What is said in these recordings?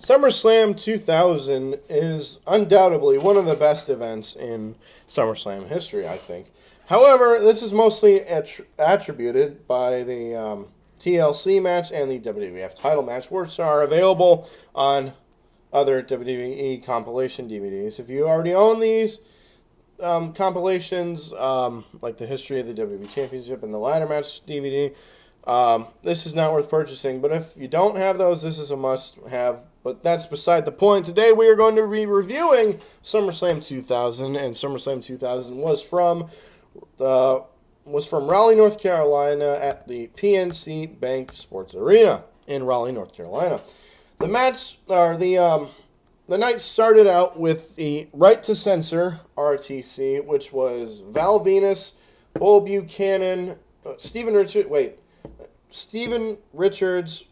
SummerSlam 2000 is undoubtedly one of the best events in SummerSlam history, I think. However, this is mostly attributed by the TLC match and the WWF title match, which are available on other WWE compilation DVDs. If you already own these compilations, like the history of the WWE Championship and the ladder match DVD, this is not worth purchasing. But if you don't have those, this is a must-have. But that's beside the point. Today we are going to be reviewing SummerSlam 2000, and SummerSlam 2000 was from Raleigh, North Carolina, at the PNC Bank Sports Arena in Raleigh, North Carolina. The match, or the night started out with the Right to Censor RTC, which was Val Venus, Bull Buchanan, Steven Richards,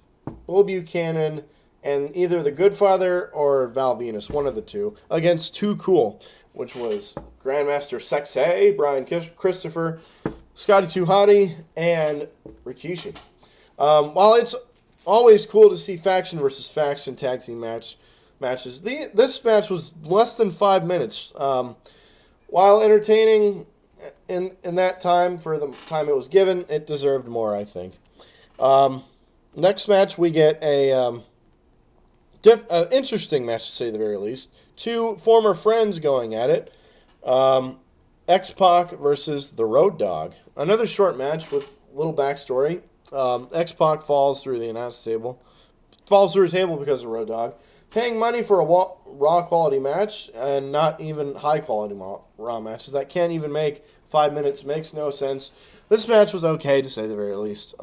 Bull Buchanan, and either the Good Father or Val Venus, one of the two, against Too Cool, which was Grandmaster Sexay, Brian Christopher, Scotty 2 Hotty, and Rikishi. While it's always cool to see faction versus faction tag team matches, this match was less than 5 minutes. While entertaining in that time, for the time it was given, it deserved more, I think. Next match, we get a interesting match, to say the very least. Two former friends going at it. X-Pac versus the Road Dogg. Another short match with little backstory. X-Pac falls through the announce table. Falls through a table because of Road Dogg. Paying money for a raw quality match, and not even high quality raw matches that can't even make 5 minutes, makes no sense. This match was okay, to say the very least.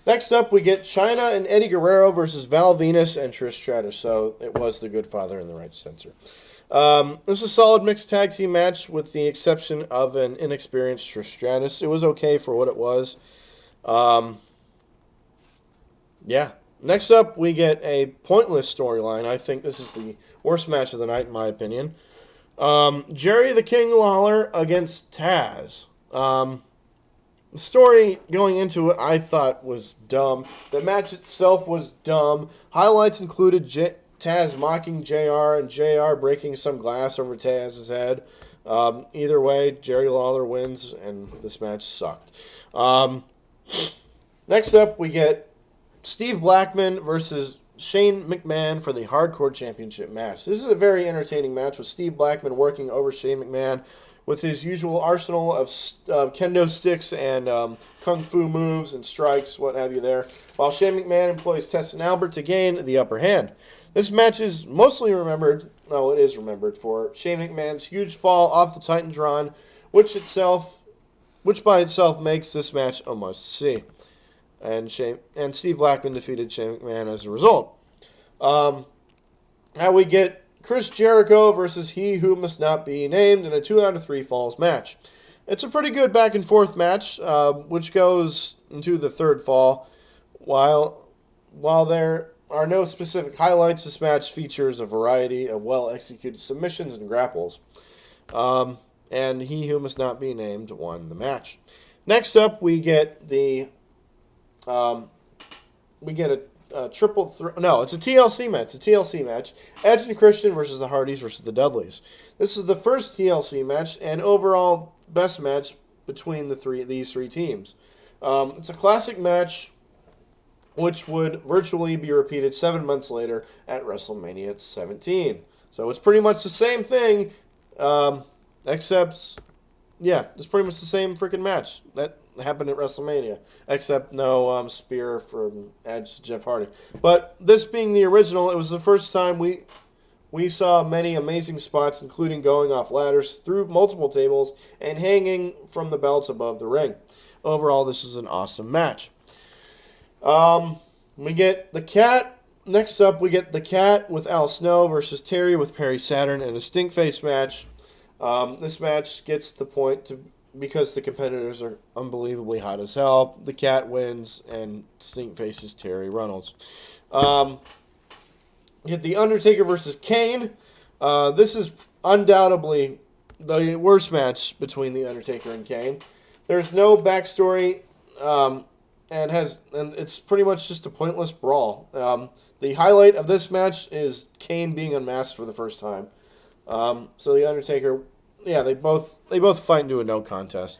Next up, we get Chyna and Eddie Guerrero versus Val Venus and Trish Stratus. So it was the Good Father and the Right Censor. This was a solid mixed tag team match, with the exception of an inexperienced Trish Stratus. It was okay for what it was. Yeah. Next up, we get a pointless storyline. I think this is the worst match of the night, in my opinion. Jerry the King Lawler against Taz. The story going into it, I thought, was dumb. The match itself was dumb. Highlights included Taz mocking JR and JR breaking some glass over Taz's head. Either way, Jerry Lawler wins, and this match sucked. Next up, we get Steve Blackman versus Shane McMahon for the Hardcore Championship match. This is a very entertaining match, with Steve Blackman working over Shane McMahon with his usual arsenal of kendo sticks and kung fu moves and strikes, what have you there, while Shane McMahon employs Tess and Albert to gain the upper hand. This match is mostly remembered for Shane McMahon's huge fall off the Titantron, which by itself makes this match a must-see. And Steve Blackman defeated Shane McMahon as a result. Now we get Chris Jericho versus He Who Must Not Be Named in a 2 out of 3 falls match. It's a pretty good back and forth match, which goes into the third fall. While there are no specific highlights, this match features a variety of well-executed submissions and grapples. And He Who Must Not Be Named won the match. Next up, we get a triple threat. No, it's a TLC match. It's a TLC match. Edge and Christian versus the Hardys versus the Dudleys. This is the first TLC match and overall best match between these three teams. It's a classic match, which would virtually be repeated 7 months later at WrestleMania 17. So it's pretty much the same thing, except, yeah, it's pretty much the same freaking match that happened at WrestleMania, except no spear from Edge to Jeff Hardy. But this being the original, it was the first time we saw many amazing spots, including going off ladders, through multiple tables, and hanging from the belts above the ring. Overall, this was an awesome match. We get the Cat. Next up, we get the Cat with Al Snow versus Terry with Perry Saturn in a stinkface match. This match gets the point because the competitors are unbelievably hot as hell. The Cat wins and stink faces Terry Runnels. You get the Undertaker versus Kane. This is undoubtedly the worst match between the Undertaker and Kane. There's no backstory and it's pretty much just a pointless brawl. The highlight of this match is Kane being unmasked for the first time. So the Undertaker, yeah, they both fight into a no contest.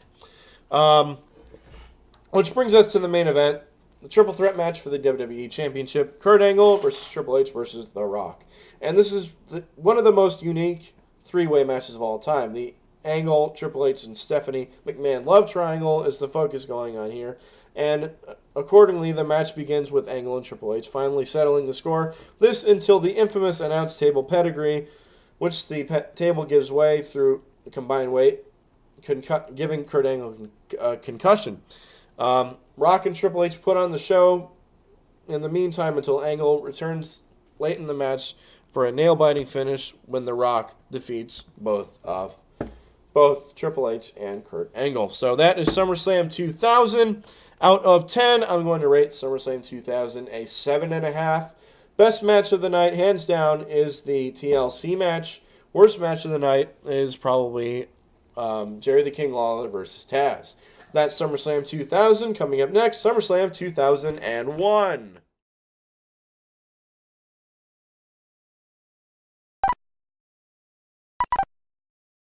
Which brings us to the main event, the triple threat match for the WWE Championship: Kurt Angle versus Triple H versus The Rock. And this is one of the most unique three-way matches of all time. The Angle, Triple H, and Stephanie McMahon love triangle is the focus going on here. And accordingly, the match begins with Angle and Triple H finally settling the score. This until the infamous announce table pedigree, which the table gives way through the combined weight, giving Kurt Angle a concussion. Rock and Triple H put on the show in the meantime until Angle returns late in the match for a nail-biting finish when The Rock defeats both Triple H and Kurt Angle. So that is SummerSlam 2000. Out of 10, I'm going to rate SummerSlam 2000 a 7.5. Best match of the night, hands down, is the TLC match. Worst match of the night is probably Jerry the King Lawler versus Taz. That's SummerSlam 2000. Coming up next, SummerSlam 2001.